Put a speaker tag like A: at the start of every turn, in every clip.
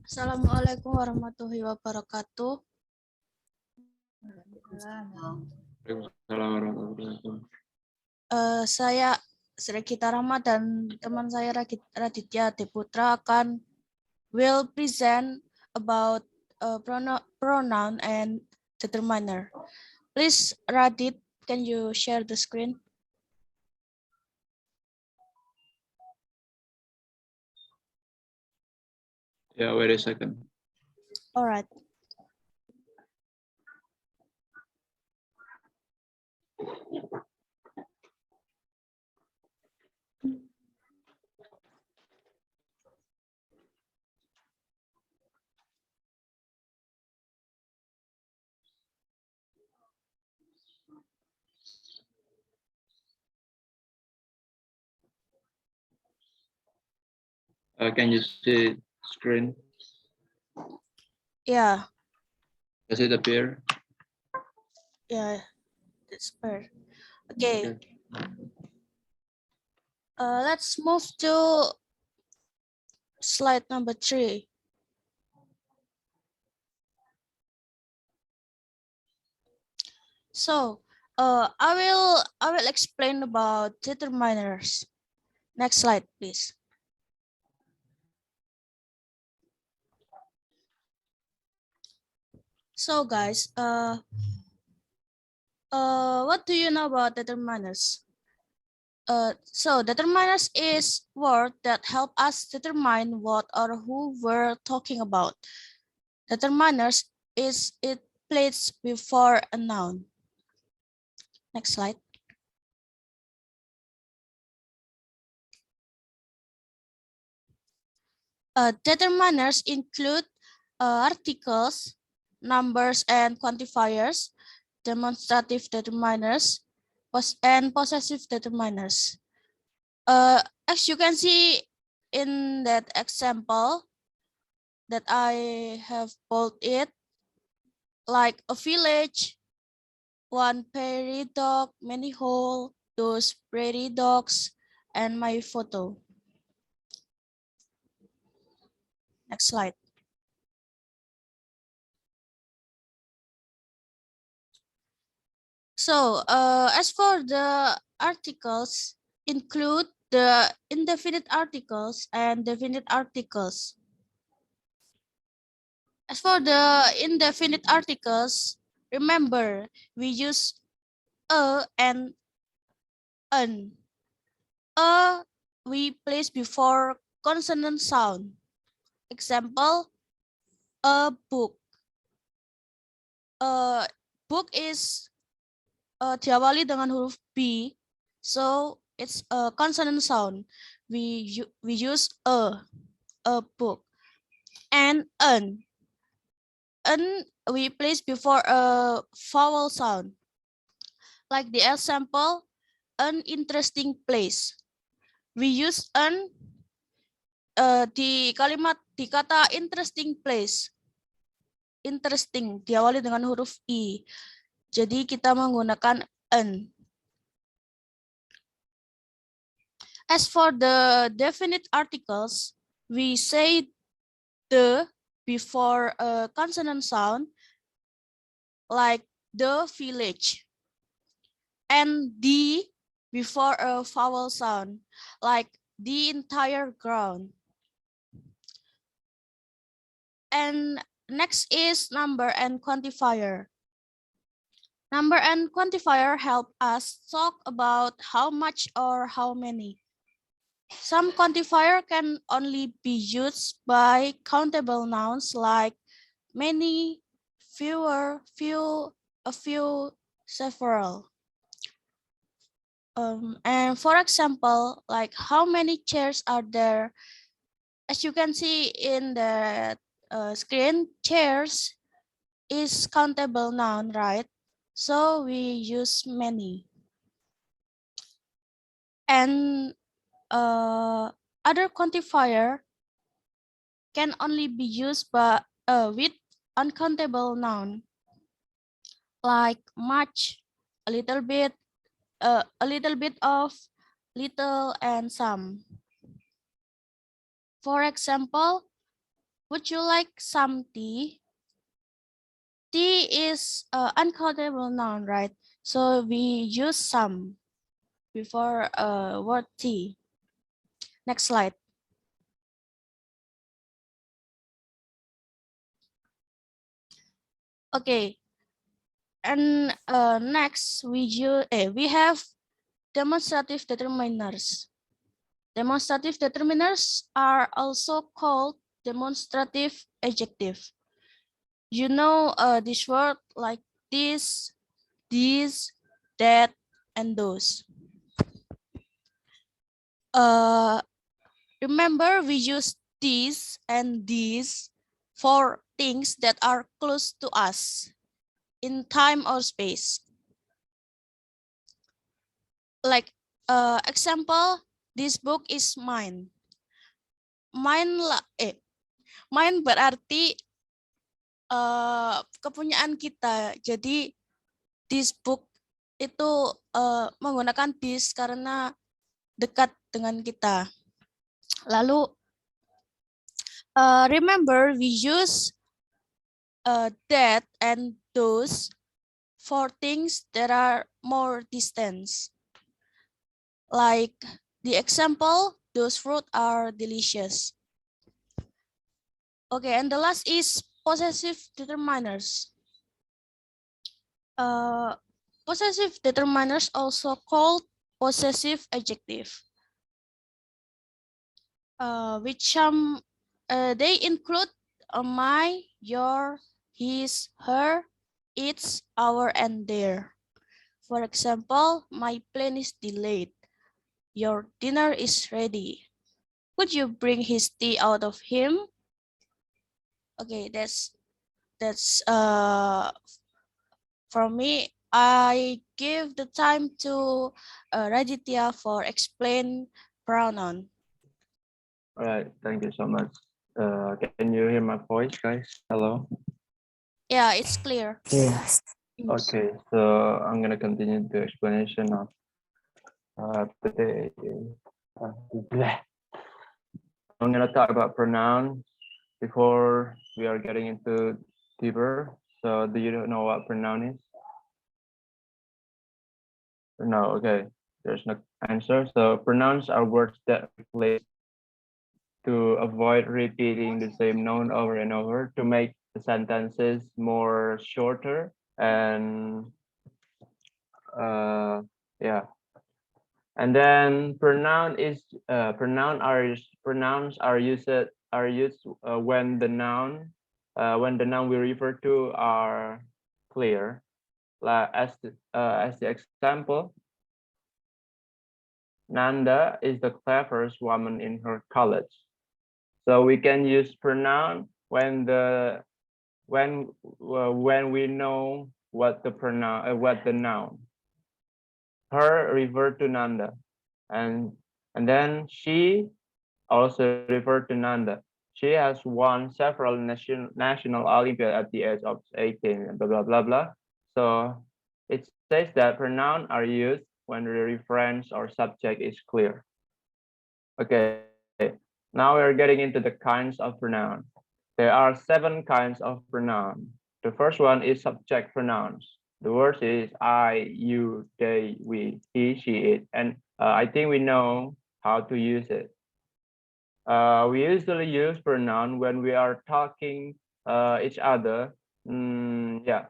A: Assalamualaikum warahmatullahi wabarakatuh. Saya Regita Rahma dan teman saya Raditya Ade Putra will present about pronoun and determiner. Please, Radit, can you share the screen?
B: Yeah, wait a second.
A: All right.
B: Can you see screen?
A: Yeah.
B: Does it appear?
A: Yeah, it's fair. Okay. Let's move to slide number 3. So, I will explain about determiners. Next slide, please. So, guys, what do you know about determiners? So determiners is word that help us determine what or who we're talking about. Determiners is it placed before a noun. Next slide. Determiners include articles, numbers and quantifiers, demonstrative determiners, and possessive determiners. As you can see in that example that I have pulled it, like a village, one prairie dog, many hole, those prairie dogs, and my photo. Next slide. So, as for the articles, include the indefinite articles and definite articles. As for the indefinite articles, remember we use a and an. A we place before consonant sound. Example, a book. Book is diawali dengan huruf B, so it's a consonant sound. We use a book. And an we place before a vowel sound. Like the example, an interesting place. We use an di kata interesting place. Interesting diawali dengan huruf I. Jadi kita menggunakan an. As for the definite articles, we say the before a consonant sound, like the village, and the before a vowel sound, like the entire ground. And next is number and quantifier. Number and quantifier help us talk about how much or how many. Some quantifier can only be used by countable nouns like many, fewer, few, a few, several. And for example, like how many chairs are there? As you can see in the screen, chairs is countable noun, right? So we use many. And other quantifier can only be used with uncountable noun, like much, a little bit of, little, and some. For example, would you like some tea? Tea is an uncountable noun, right? So we use some before word tea. Next slide. Okay, and next we have demonstrative determiners. Demonstrative determiners are also called demonstrative adjective. You know this word like this, these, that, and those. Uh, Remember, we use these and these for things that are close to us in time or space. Like example, this book is mine. Mine berarti kepunyaan kita. Jadi this book itu menggunakan this karena dekat dengan kita. Lalu remember we use that and those for things that are more distance. Like the example, those fruit are delicious. Okay, and the last is possessive determiners. Possessive determiners also called possessive adjective, which they include my, your, his, her, its, our, and their. For example, my plane is delayed. Your dinner is ready. Would you bring his tea out of him? Okay, that's from me. I give the time to Raditya for explain pronoun.
C: All right, thank you so much. Can you hear my voice, guys? Hello.
A: Yeah, it's clear.
D: Yes.
C: Okay, so I'm gonna continue the explanation of today. I'm gonna talk about pronouns before we are getting into deeper. So, do you know what pronoun is? No. Okay. There's no answer. So, pronouns are words that replace to avoid repeating the same noun over and over to make the sentences more shorter and yeah. And then pronouns are used when the noun we refer to are clear. Like as the example, Nanda is the cleverest woman in her college. So we can use pronoun when we know what the noun. Her refer to Nanda, and then she also refer to Nanda. She has won several national Olympiad at the age of 18. Blah blah blah blah. So it says that pronouns are used when the reference or subject is clear. Okay, now we're getting into the kinds of pronoun. There are 7 kinds of pronoun. The first one is subject pronouns. The word is I, you, they, we, he, she, it, and I think we know how to use it. We usually use pronoun when we are talking each other. Yeah.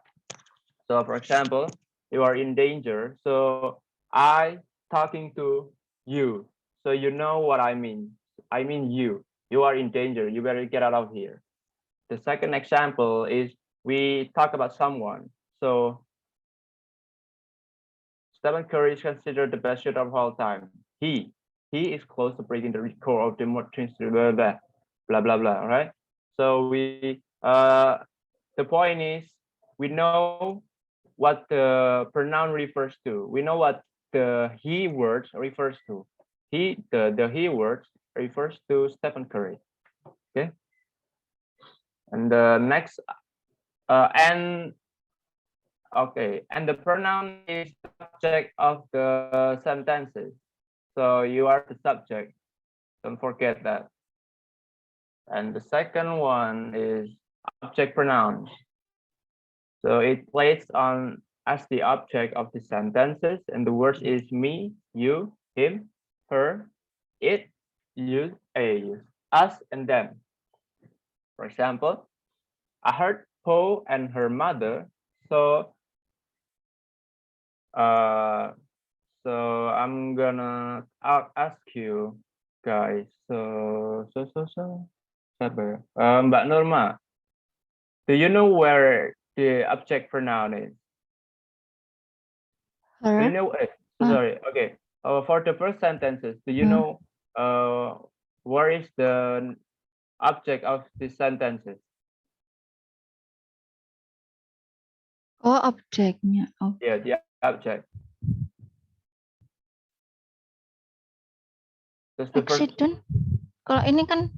C: So for example, you are in danger. So I talking to you. So you know what I mean. I mean you. You are in danger. You better get out of here. The second example is we talk about someone. So Stephen Curry is considered the best shooter of all time. He is close to breaking the record of the blah blah blah. Right. So the point is we know what the pronoun refers to. We know what the he words refers to. The he words refers to Stephen Curry. Okay. And the next and the pronoun is subject of the sentences. So you are the subject. Don't forget that. And the second one is object pronouns. So it plays on as the object of the sentences, and the words is me, you, him, her, it, you, us, and them. For example, I heard Poe and her mother. So, uh, so I'm gonna ask you guys. So, sabar. Mbak Norma, do you know where the object pronoun is? Do you
A: Her.
C: know? Sorry. Okay. For the first sentences, do you know where is the object of the sentences?
D: Oh, objeknya. Oh,
C: Yeah, the object. That's the first.
D: accident. Kalau ini kan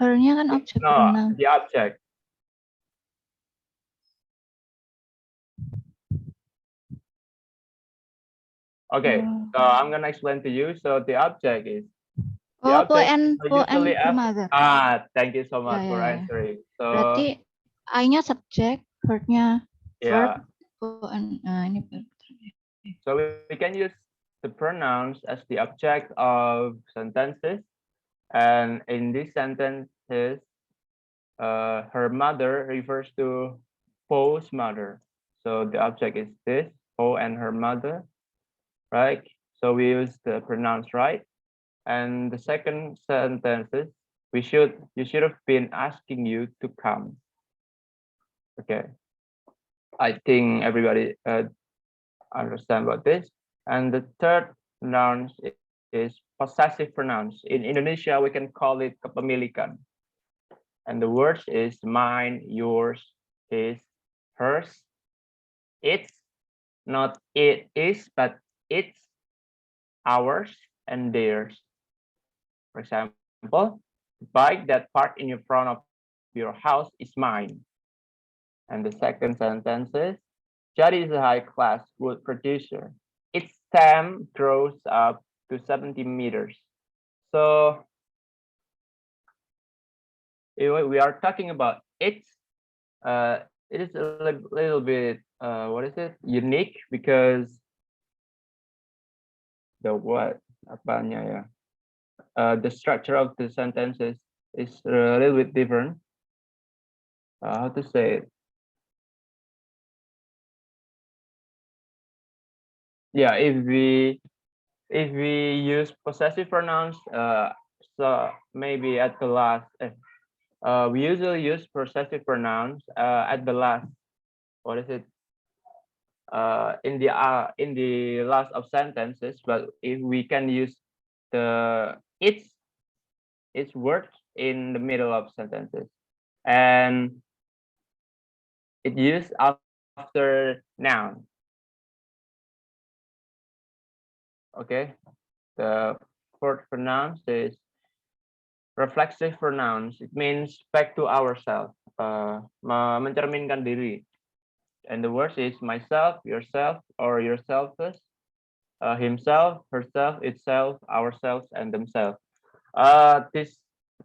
D: her-nya kan objek
C: No,
D: pronoun.
C: the object. Okay, so I'm gonna explain to you. So the object is. The
D: Oh, Poe
C: object
D: and
C: is
D: Poe and
C: usually
D: her mother.
C: thank you so much
D: Ya,
C: for
D: ya, ya.
C: answering. So
D: Berarti I-nya subjek, her-nya
C: yeah,
D: verb, Poe and ini verb.
C: so we can use the pronouns as the object of sentences, and in these sentences, her mother refers to Poe's mother. So the object is this, Poe and her mother, right? So we use the pronouns, right? And the second sentences, you should have been asking you to come. Okay. I think everybody understand about this. And the third pronouns is possessive pronouns. In Indonesia, we can call it kepemilikan. And the words is mine, yours, his, hers, it's, not it is, but it's, ours, and theirs. For example, the bike that parked in front of your house is mine. And the second sentence is, Jody is a high-class wood producer. Its stem grows up to 70 meters. So we are talking about it. It is a little bit what is it? Unique because the what? Apanya ya? The structure of the sentences is a little bit different. How to say it? Yeah, if we use possessive pronouns, so maybe at the last, we usually use possessive pronouns at the last. What is it? In the last of sentences, but if we can use the its word in the middle of sentences, and it used after noun. Okay, the fourth pronouns is reflexive pronouns. It means back to ourselves, mencerminkan diri. And the words is myself, yourself, or yourselves, himself, herself, itself, ourselves, and themselves. This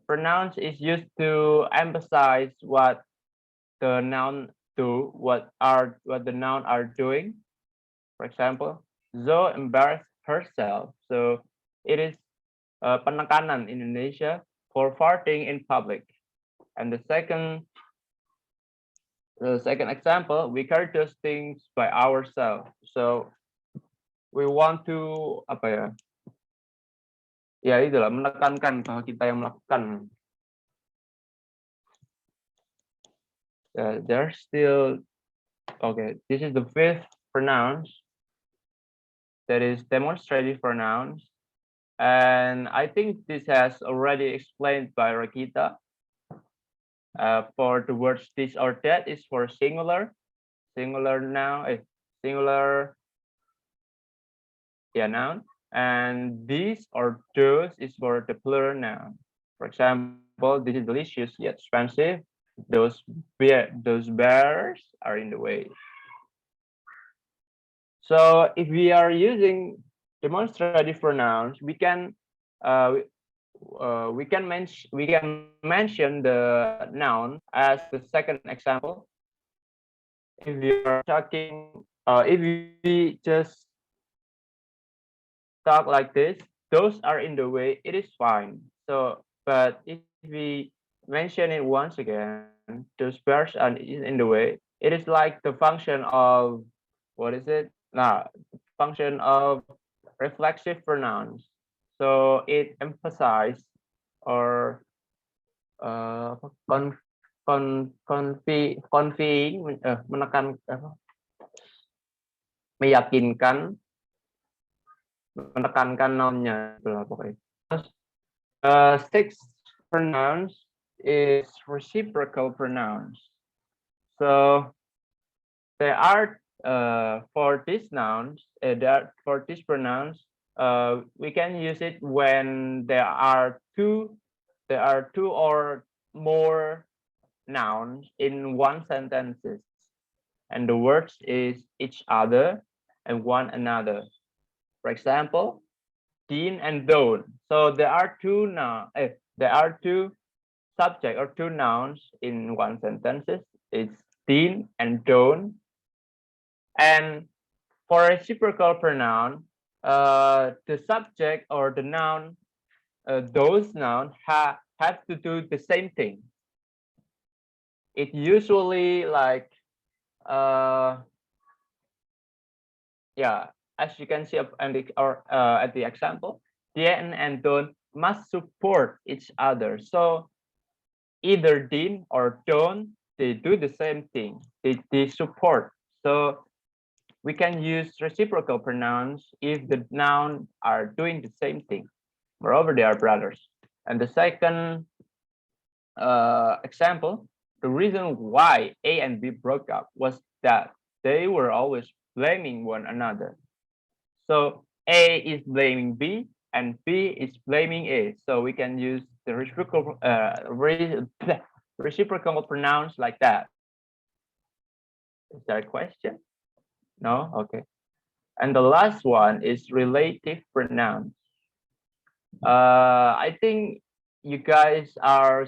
C: pronouns is used to emphasize what the noun do, what the noun are doing. For example, Zoe embarrassed herself. So it is penekanan in Indonesia for farting in public. And the second example, we carry those things by ourselves. So we want to apa ya? Ya itulah menekankan bahwa kita yang melakukan. There's still okay. This is the fifth pronouns. That is demonstrative pronouns, and I think this has already explained by Regita. For the words this or that is for singular noun, singular noun, and these or those is for the plural noun. For example, this is delicious yet expensive. Those bears are in the way. So if we are using demonstrative pronouns, we can we can mention the noun as the second example. If we are talking, if we just talk like this, those are in the way, it is fine. So, but if we mention it once again, those pairs are in the way, it is like the function of, what is it? Nah, function of reflexive pronouns. So it emphasizes or menekan meyakinkan menekankan nounnya itulah pokoknya. Sixth pronouns is reciprocal pronouns. So there are for these nouns, for these pronouns, we can use it when there are two or more nouns in one sentences, and the words is each other and one another. For example, Dean and Don. So there are two subject or two nouns in one sentences. It's Dean and Don. And for a reciprocal pronoun, the subject or the noun, those nouns have to do the same thing. It usually like, yeah, as you can see at the example, Dean and Don must support each other. So either Dean or Don, they do the same thing. They support. So we can use reciprocal pronouns if the noun are doing the same thing. Moreover, they are brothers. And the second example, the reason why A and B broke up was that they were always blaming one another. So A is blaming B and B is blaming A. So we can use the reciprocal pronouns like that. Is there a question? No? Okay. And the last one is relative pronouns. I think you guys are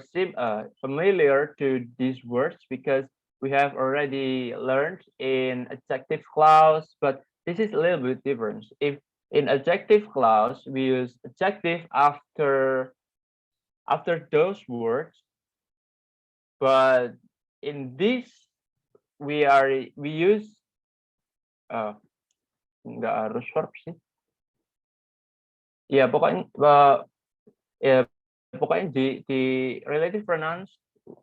C: familiar to these words because we have already learned in adjective clause, but this is a little bit different. If in adjective clause we use adjective after those words, but in this we use nggak harus verb sih. Ya pokoknya di relative pronouns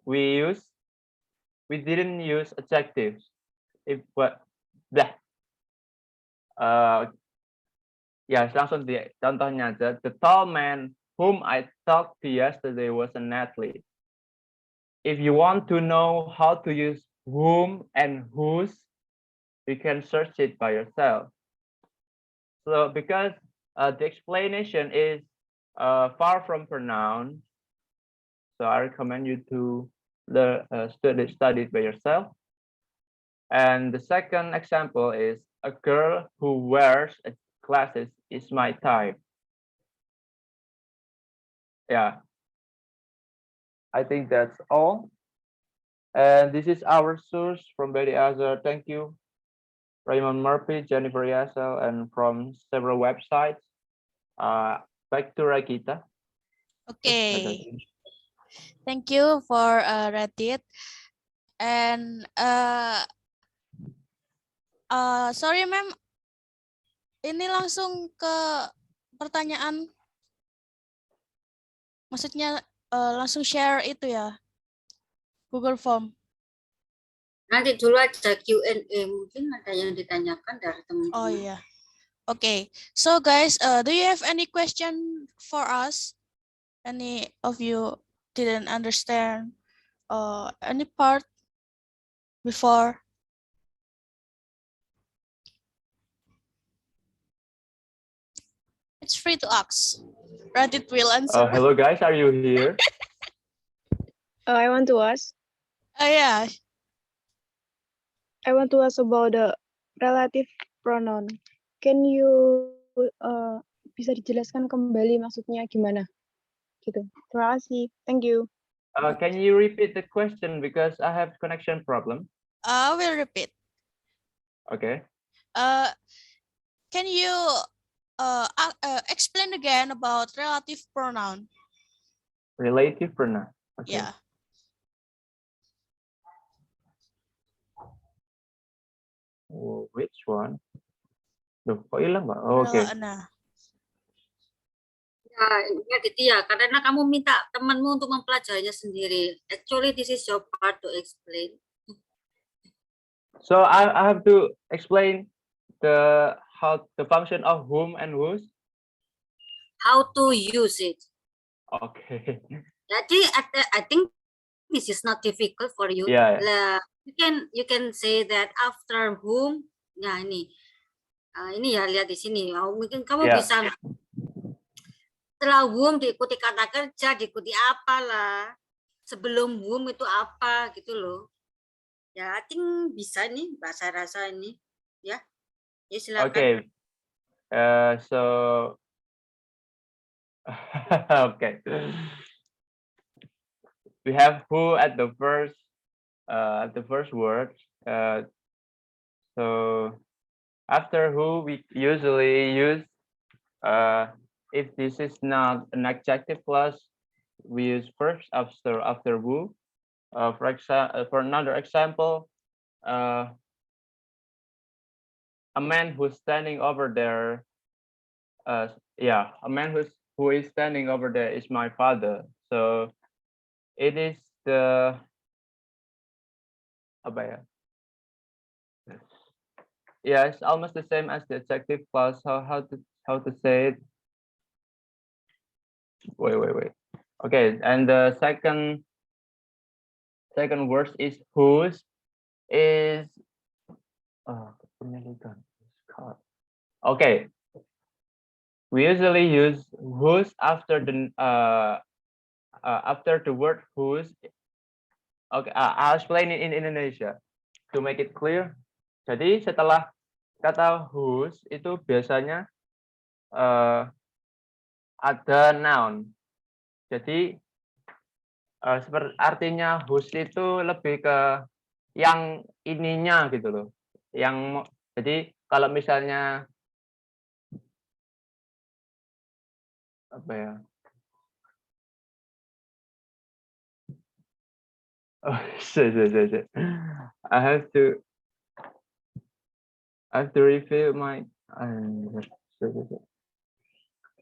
C: we didn't use adjectives. If what ya langsung di contohnya aja. The tall man whom I talked to yesterday was an athlete. If you want to know how to use whom and whose, you can search it by yourself. So because the explanation is far from pronoun, so I recommend you to study it by yourself. And the second example is a girl who wears glasses is my type. Yeah, I think that's all. And this is our source from Betty Azar. Thank you, Raymond Murphy, Jennifer Yassel, and from several websites. Back to Regita.
A: Okay. Thank you for Radit. And sorry ma'am, ini langsung ke pertanyaan. Maksudnya langsung share itu ya, Google Form.
E: Nanti dulu aja Q&A, mungkin ada yang ditanyakan dari teman-teman.
A: Oh iya. Okay. So guys, do you have any question for us? Any of you didn't understand any part before? It's free to ask. Radit will answer.
C: Hello guys, are you here?
F: I want to ask.
A: Yeah.
F: I want to ask about the relative pronoun. Can you bisa dijelaskan kembali maksudnya gimana? gitu. Terima kasih. Thank you.
C: Can you repeat the question because I have connection problem?
A: I will repeat.
C: Okay.
A: Can you explain again about relative pronoun?
C: Relative pronoun. Okay.
A: Yeah.
C: Oh, which one? Duh, kok hilang, Mbak? Oh, okay.
A: Nah,
E: Ya gitu ya, karena kamu minta temanmu untuk mempelajarinya sendiri. Actually, this is your part to explain.
C: So I have to explain the function of whom and whose.
E: How to use it.
C: Okay.
E: Jadi, I think this is not difficult for you.
C: Yeah.
E: Lah, you can say that after whom. Nah ini ya lihat di sini. Mungkin kamu
C: Yeah.
E: bisa setelah whom diikuti kata kerja, diikuti apalah. Sebelum whom itu apa gitu loh. Ya, I think bisa nih bahasa rasa ini. Ya, ya silakan.
C: Okay. So okay. We have who at the first word. So after who we usually use if this is not an adjective clause, we use first after who. For another example, a man who's standing over there. A man who is standing over there is my father. So it is the apa ya? Yeah, it's almost the same as the adjective clause. How to say it? Wait. Okay, and the second word is whose is okay. We usually use whose after the word whose. Okay, I'll explain it in Indonesia to make it clear. Jadi setelah kata whose itu biasanya ada noun. Jadi seperti artinya whose itu lebih ke yang ininya gitu loh. Jadi kalau misalnya apa ya? Oh, shit. I have to review my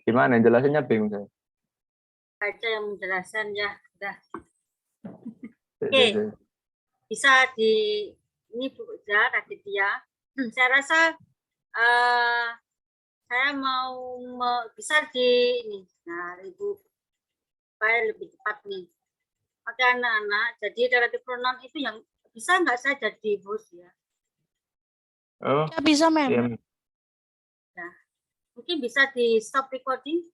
C: gimana jelasinnya bingung saya.
E: Baca yang menjelaskan ya, udah.
C: Oke.
E: Oke. Bisa ini Bu Raditya. Saya rasa saya bisa ini. Nah, Ibu supaya lebih cepat nih. Oke anak-anak, jadi relative pronoun itu yang bisa nggak saya jadi host ya?
C: Oh,
A: ya bisa, Mem.
C: iya.
E: Mungkin bisa di stop recording.